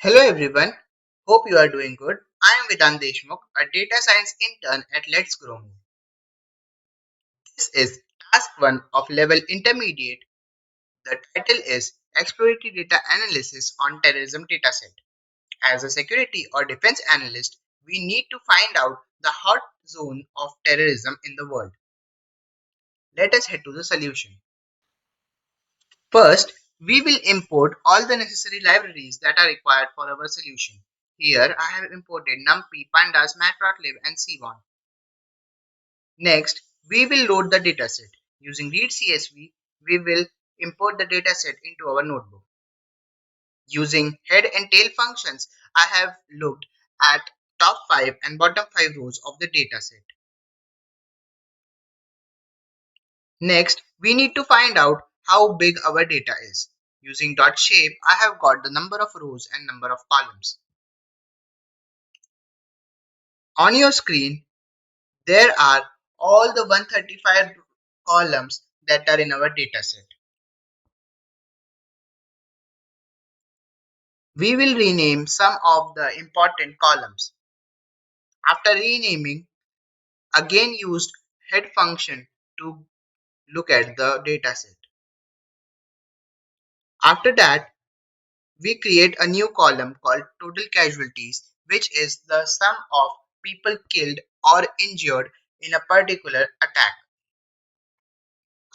Hello everyone, hope you are doing good. I am Vidant Deshmukh, a data science intern at LetsGrowMore. This is task 1 of level intermediate. The title is Exploratory Data Analysis on Terrorism Dataset. As a security or defense analyst, we need to find out the hot zone of terrorism in the world. Let us head to the solution. First, we will import all the necessary libraries that are required for our solution. Here I have imported NumPy, Pandas, Matplotlib and Cvon. Next, we will load the dataset. Using readcsv, we will import the dataset into our notebook. Using head and tail functions, I have looked at top 5 and bottom 5 rows of the dataset. Next, we need to find out how big our data is. Using .shape, I have got the number of rows and number of columns. On your screen, there are all the 135 columns that are in our dataset. We will rename some of the important columns. After renaming, again used head function to look at the dataset. After that, we create a new column called total casualties, which is the sum of people killed or injured in a particular attack.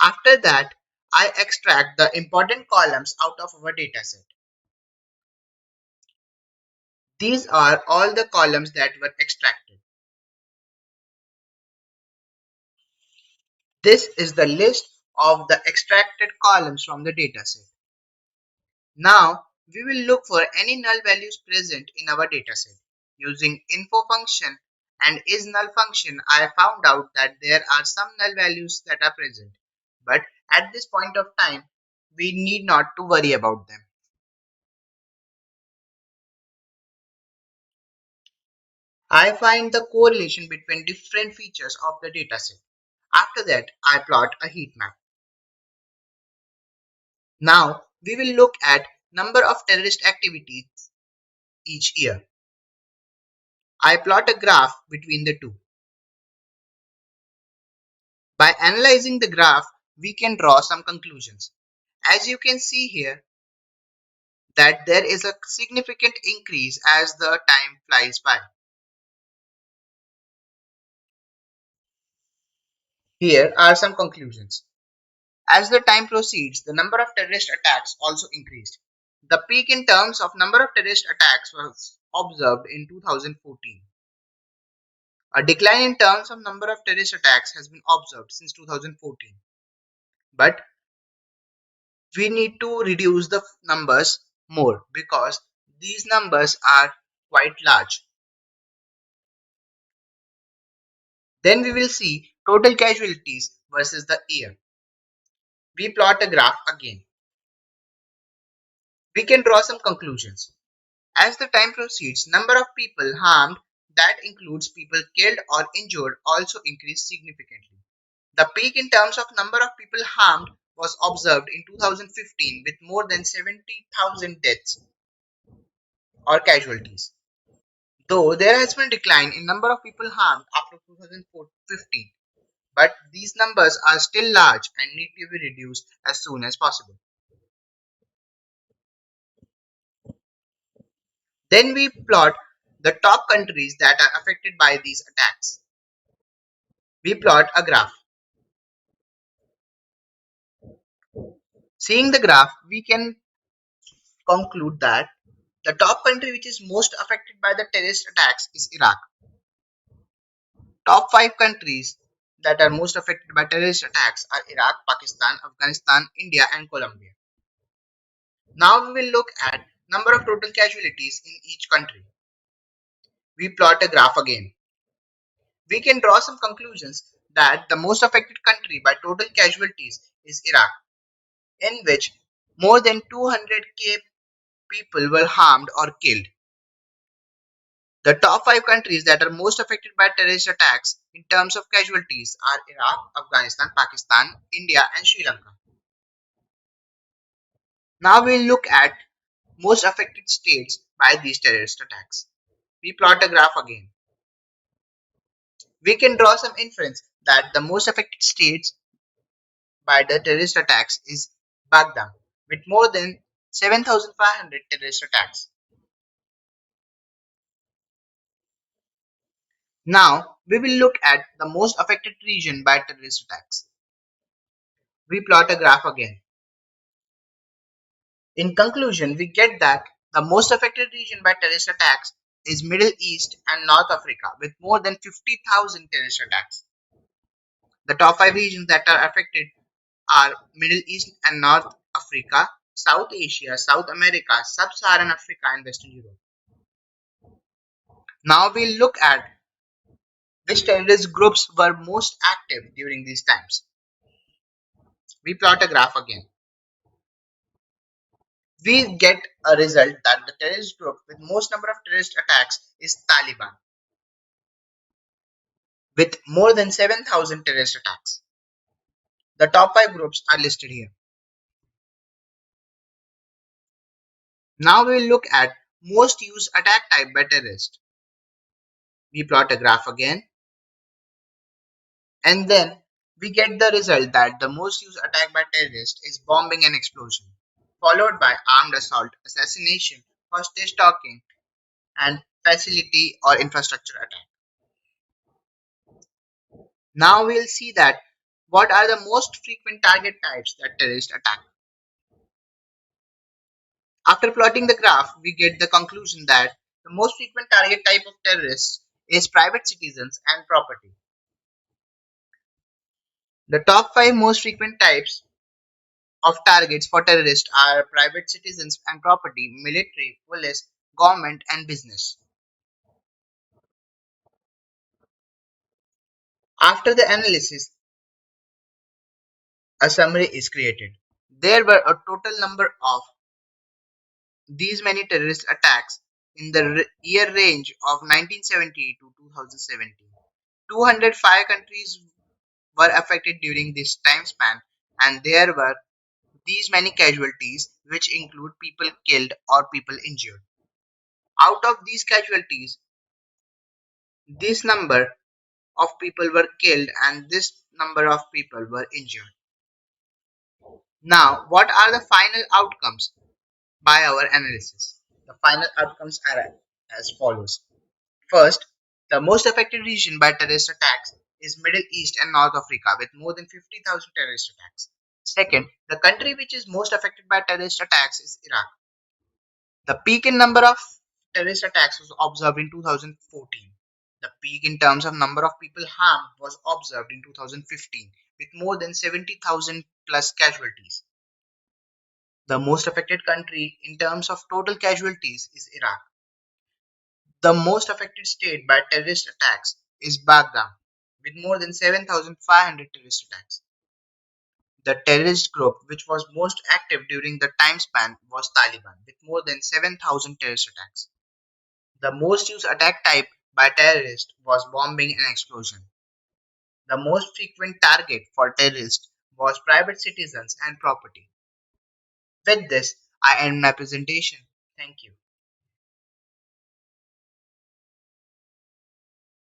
After that, I extract the important columns out of our dataset. These are all the columns that were extracted. This is the list of the extracted columns from the dataset. Now, we will look for any null values present in our dataset. Using info function and isNull function, I found out that there are some null values that are present. But at this point of time, we need not to worry about them. I find the correlation between different features of the dataset. After that, I plot a heat map. Now, we will look at number of terrorist activities each year. I plot a graph between the two. By analyzing the graph, we can draw some conclusions. As you can see here, that there is a significant increase as the time flies by. Here are some conclusions. As the time proceeds, the number of terrorist attacks also increased. The peak in terms of number of terrorist attacks was observed in 2014. A decline in terms of number of terrorist attacks has been observed since 2014. But we need to reduce the numbers more because these numbers are quite large. Then we will see total casualties versus the year. We plot a graph again. We can draw some conclusions. As the time proceeds, number of people harmed, that includes people killed or injured, also increased significantly. The peak in terms of number of people harmed was observed in 2015 with more than 70,000 deaths or casualties. Though there has been a decline in number of people harmed after 2015, but these numbers are still large and need to be reduced as soon as possible. Then we plot the top countries that are affected by these attacks. We plot a graph. Seeing the graph, we can conclude that the top country which is most affected by the terrorist attacks is Iraq. Top 5 countries that are most affected by terrorist attacks are Iraq, Pakistan, Afghanistan, India and Colombia. Now we will look at number of total casualties in each country. We plot a graph again. We can draw some conclusions that the most affected country by total casualties is Iraq, in which more than 200,000 people were harmed or killed. The top 5 countries that are most affected by terrorist attacks in terms of casualties are Iraq, Afghanistan, Pakistan, India and Sri Lanka. Now we'll look at most affected states by these terrorist attacks. We plot a graph again. We can draw some inference that the most affected states by the terrorist attacks is Baghdad, with more than 7,500 terrorist attacks. Now, we will look at the most affected region by terrorist attacks. We plot a graph again. In conclusion, we get that the most affected region by terrorist attacks is Middle East and North Africa, with more than 50,000 terrorist attacks. The top 5 regions that are affected are Middle East and North Africa, South Asia, South America, Sub-Saharan Africa, and Western Europe. Now we'll look at which terrorist groups were most active during these times. We plot a graph again. We get a result that the terrorist group with most number of terrorist attacks is Taliban, with more than 7,000 terrorist attacks. The top 5 groups are listed here. Now we will look at most used attack type by terrorists. We plot a graph again, and then we get the result that the most used attack by terrorists is bombing and explosion, followed by armed assault, assassination, hostage taking, and facility or infrastructure attack. Now we'll see that what are the most frequent target types that terrorists attack. After plotting the graph, we get the conclusion that the most frequent target type of terrorists is private citizens and property. The top 5 most frequent types of targets for terrorists are private citizens and property, military, police, government, and business. After the analysis, a summary is created. There were a total number of these many terrorist attacks in the year range of 1970 to 2017. 205 countries were affected during this time span, and there were these many casualties, which include people killed or people injured. Out of these casualties, this number of people were killed and this number of people were injured. Now, what are the final outcomes by our analysis? The final outcomes are as follows. First, the most affected region by terrorist attacks is Middle East and North Africa with more than 50,000 terrorist attacks. Second, the country which is most affected by terrorist attacks is Iraq. The peak in number of terrorist attacks was observed in 2014. The peak in terms of number of people harmed was observed in 2015 with more than 70,000 plus casualties. The most affected country in terms of total casualties is Iraq. The most affected state by terrorist attacks is Baghdad with more than 7,500 terrorist attacks. The terrorist group which was most active during the time span was Taliban with more than 7,000 terrorist attacks. The most used attack type by terrorists was bombing and explosion. The most frequent target for terrorists was private citizens and property. With this, I end my presentation. Thank you.